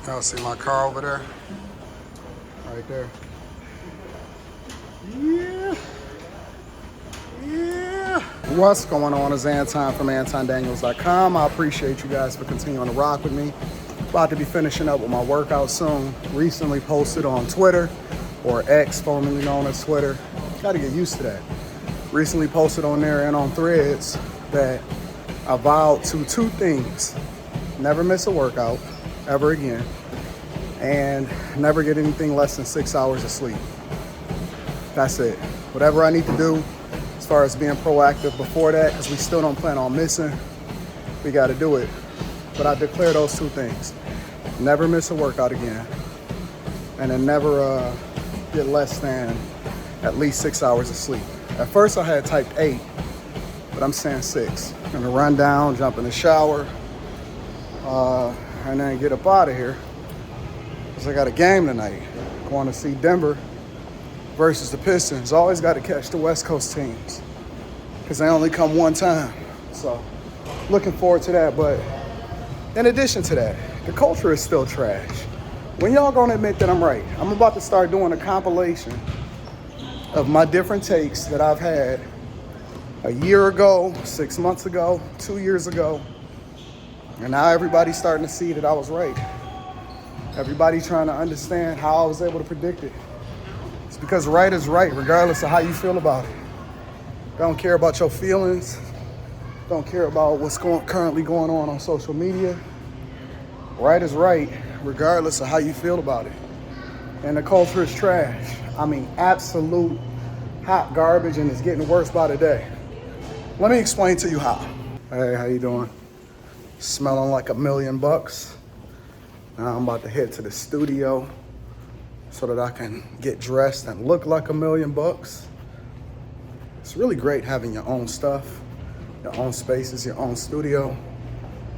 Y'all see my car over there? Right there. Yeah. Yeah. What's going on? It's Anton from AntonDaniels.com. I appreciate you guys for continuing to rock with me. About to be finishing up with my workout soon. Recently posted on Twitter, or X, formerly known as Twitter. Got to get used to that. Recently posted on there and on Threads that I vowed to two things: never miss a workout ever again, and never get anything less than 6 hours of sleep. That's it. Whatever I need to do as far as being proactive before that, because we still don't plan on missing, we got to do it. But I declare those two things: never miss a workout again, and then never get less than at least 6 hours of sleep. At first I had typed 8, but I'm saying 6. I'm gonna run down, jump in the shower, and then get up out of here, because I got a game tonight. Going to see Denver versus the Pistons. Always got to catch the West Coast teams, because they only come one time. So looking forward to that. But in addition to that, the culture is still trash. When y'all gonna admit that I'm right? I'm about to start doing a compilation of my different takes that I've had a year ago, 6 months ago, 2 years ago. And now everybody's starting to see that I was right. Everybody's trying to understand how I was able to predict it. It's because right is right, regardless of how you feel about it. Don't care about your feelings. Don't care about what's currently going on social media. Right is right, regardless of how you feel about it. And the culture is trash. I mean, absolute hot garbage, and it's getting worse by the day. Let me explain to you how. Hey, how you doing? Smelling like $1 million. Now I'm about to head to the studio so that I can get dressed and look like $1 million. It's really great having your own stuff, your own spaces, your own studio,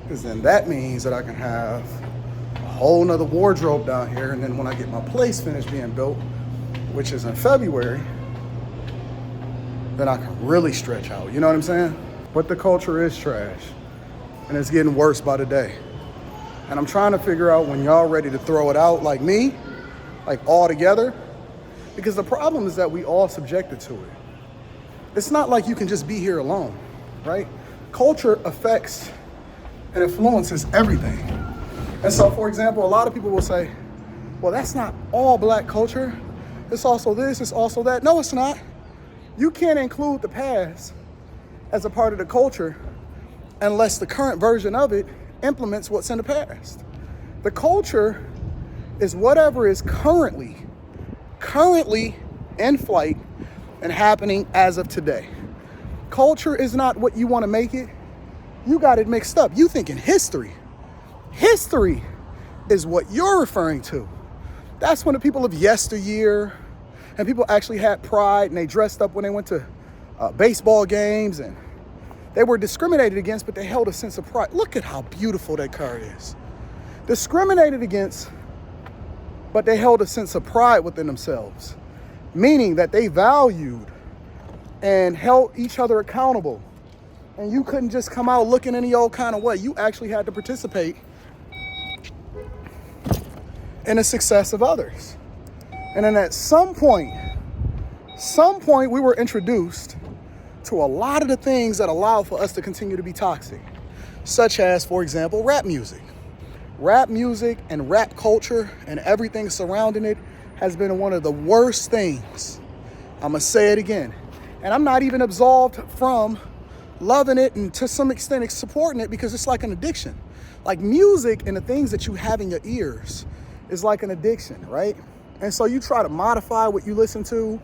because then that means that I can have a whole nother wardrobe down here. And then when I get my place finished being built, which is in February, then I can really stretch out. You know what I'm saying? But the culture is trash, and it's getting worse by the day. And I'm trying to figure out when y'all ready to throw it out like me, like all together, because the problem is that we all subjected to it. It's not like you can just be here alone, right? Culture affects and influences everything. And so, for example, a lot of people will say, well, that's not all black culture. It's also this, it's also that. No, it's not. You can't include the past as a part of the culture unless the current version of it implements what's in the past. The culture is whatever is currently in flight and happening as of today. Culture is not what you want to make it. You got it mixed up. You thinking history. History is what you're referring to. That's when the people of yesteryear, and people actually had pride, and they dressed up when they went to baseball games, and they were discriminated against, but they held a sense of pride. Look at how beautiful that car is. Discriminated against, but they held a sense of pride within themselves, meaning that they valued and held each other accountable. And you couldn't just come out looking any old kind of way. You actually had to participate in the success of others. And then at some point, we were introduced to a lot of the things that allow for us to continue to be toxic, such as, for example, rap music. Rap music and rap culture and everything surrounding it has been one of the worst things. I'm gonna say it again. And I'm not even absolved from loving it and to some extent supporting it, because it's like an addiction. Like music and the things that you have in your ears is like an addiction, right? And so you try to modify what you listen to,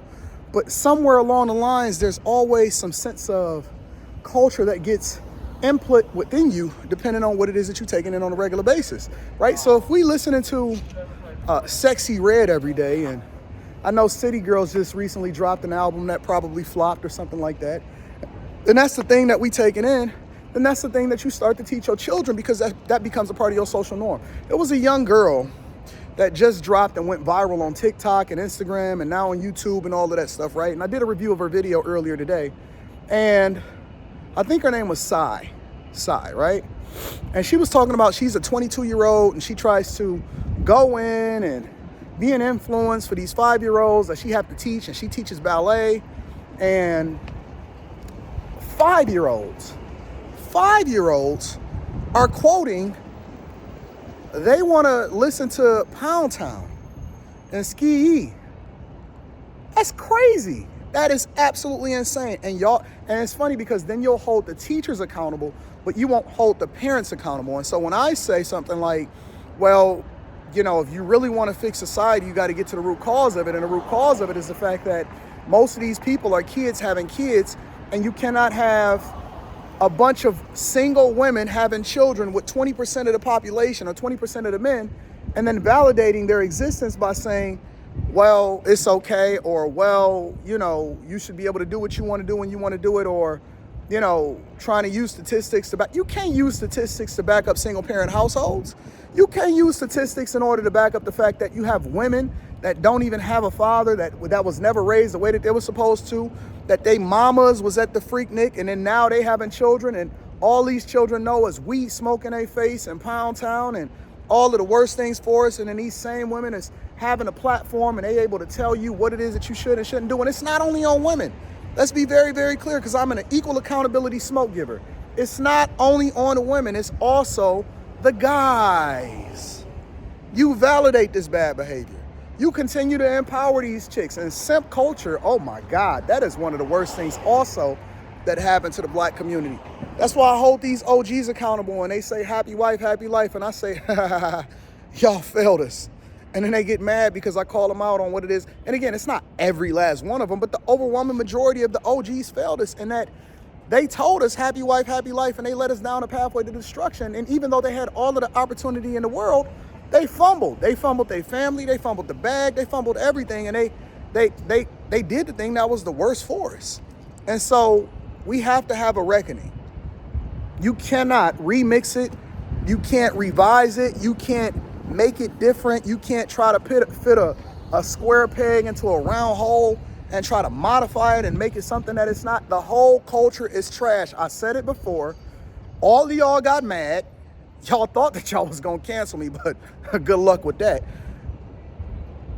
but somewhere along the lines, there's always some sense of culture that gets input within you, depending on what it is that you're taking in on a regular basis, right? So if we listening to Sexyy Red every day, and I know City Girls just recently dropped an album that probably flopped or something like that, then that's the thing that we taking in, then that's the thing that you start to teach your children, because that becomes a part of your social norm. There was a young girl that just dropped and went viral on TikTok and Instagram and now on YouTube and all of that stuff, right? And I did a review of her video earlier today, and I think her name was Sexyy, right? And she was talking about she's a 22-year-old and she tries to go in and be an influence for these 5-year-olds that she have to teach, and she teaches ballet. And 5-year-olds are quoting, they want to listen to Pound Town and Sexyy. That's crazy. That is absolutely insane. And it's funny because then you'll hold the teachers accountable, but you won't hold the parents accountable. And so when I say something like, well, if you really want to fix society, you got to get to the root cause of it. And the root cause of it is the fact that most of these people are kids having kids, and you cannot have a bunch of single women having children with 20% of the population or 20% of the men, and then validating their existence by saying, well, it's okay, or, well, you should be able to do what you want to do when you want to do it, or, trying to use statistics to back. You can't use statistics to back up single parent households. You can't use statistics in order to back up the fact that you have women that don't even have a father, that was never raised the way that they were supposed to, that they mamas was at the Freaknik, and then now they having children, and all these children know is weed smoking their face and Pound Town and all of the worst things for us. And then these same women is having a platform, and they able to tell you what it is that you should and shouldn't do. And it's not only on women. Let's be very, very clear, because I'm an equal accountability smoke giver. It's not only on the women, it's also the guys. You validate this bad behavior. You continue to empower these chicks. And simp culture, oh my God, that is one of the worst things also that happened to the black community. That's why I hold these OGs accountable, and they say happy wife, happy life. And I say, y'all failed us. And then they get mad because I call them out on what it is. And again, it's not every last one of them, but the overwhelming majority of the OGs failed us in that they told us happy wife, happy life, and they led us down a pathway to destruction. And even though they had all of the opportunity in the world, they fumbled. They fumbled their family, they fumbled the bag, they fumbled everything, and they did the thing that was the worst for us. And so we have to have a reckoning. You cannot remix it. You can't revise it. You can't make it different. You can't try to fit a square peg into a round hole and try to modify it and make it something that it's not. The whole culture is trash. I said it before. All of y'all got mad. Y'all thought that y'all was going to cancel me, but good luck with that.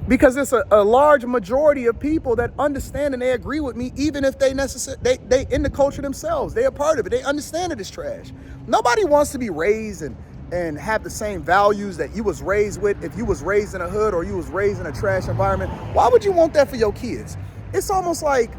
Because it's a large majority of people that understand and they agree with me, even if they in the culture themselves. They are part of it. They understand it is trash. Nobody wants to be raised and have the same values that you was raised with. If you was raised in a hood or you was raised in a trash environment, why would you want that for your kids? It's almost like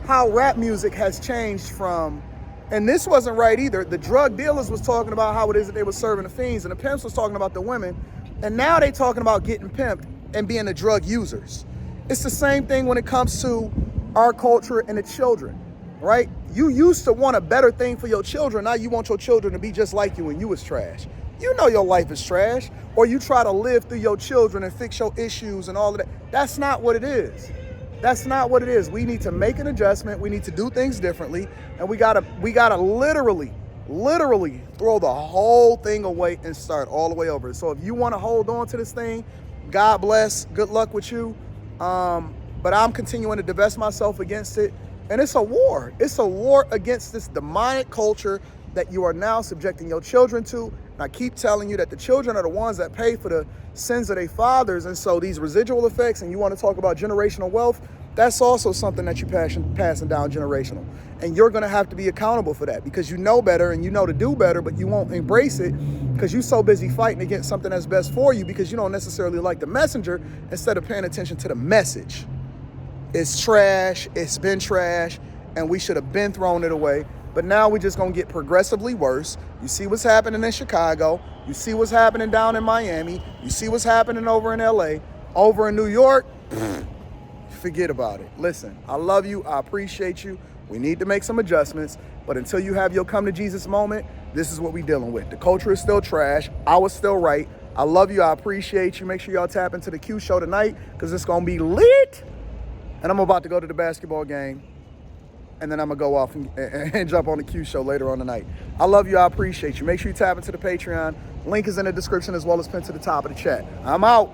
how rap music has changed from, and this wasn't right either. The drug dealers was talking about how it is that they were serving the fiends, and the pimps was talking about the women, and now they talking about getting pimped and being the drug users. It's the same thing when it comes to our culture and the children, right? You used to want a better thing for your children. Now you want your children to be just like you when you was trash. You know your life is trash, or you try to live through your children and fix your issues and all of that. That's not what it is. That's not what it is. We need to make an adjustment. We need to do things differently, and we gotta literally throw the whole thing away and start all the way over. So if you want to hold on to this thing, God bless. Good luck with you. But I'm continuing to divest myself against it, and it's a war. It's a war against this demonic culture that you are now subjecting your children to. And I keep telling you that the children are the ones that pay for the sins of their fathers. And so these residual effects, and you want to talk about generational wealth, that's also something that you're passing down generational. And you're going to have to be accountable for that, because you know better and you know to do better, but you won't embrace it because you're so busy fighting against something that's best for you, because you don't necessarily like the messenger instead of paying attention to the message. It's trash. It's been trash, and we should have been thrown it away. But now we're just going to get progressively worse. You see what's happening in Chicago. You see what's happening down in Miami. You see what's happening over in LA. Over in New York, forget about it. Listen, I love you. I appreciate you. We need to make some adjustments. But until you have your come to Jesus moment, this is what we're dealing with. The culture is still trash. I was still right. I love you. I appreciate you. Make sure y'all tap into the Q show tonight, because it's going to be lit. And I'm about to go to the basketball game. And then I'm going to go off and jump on the Q show later on tonight. I love you. I appreciate you. Make sure you tap into the Patreon. Link is in the description as well as pinned to the top of the chat. I'm out.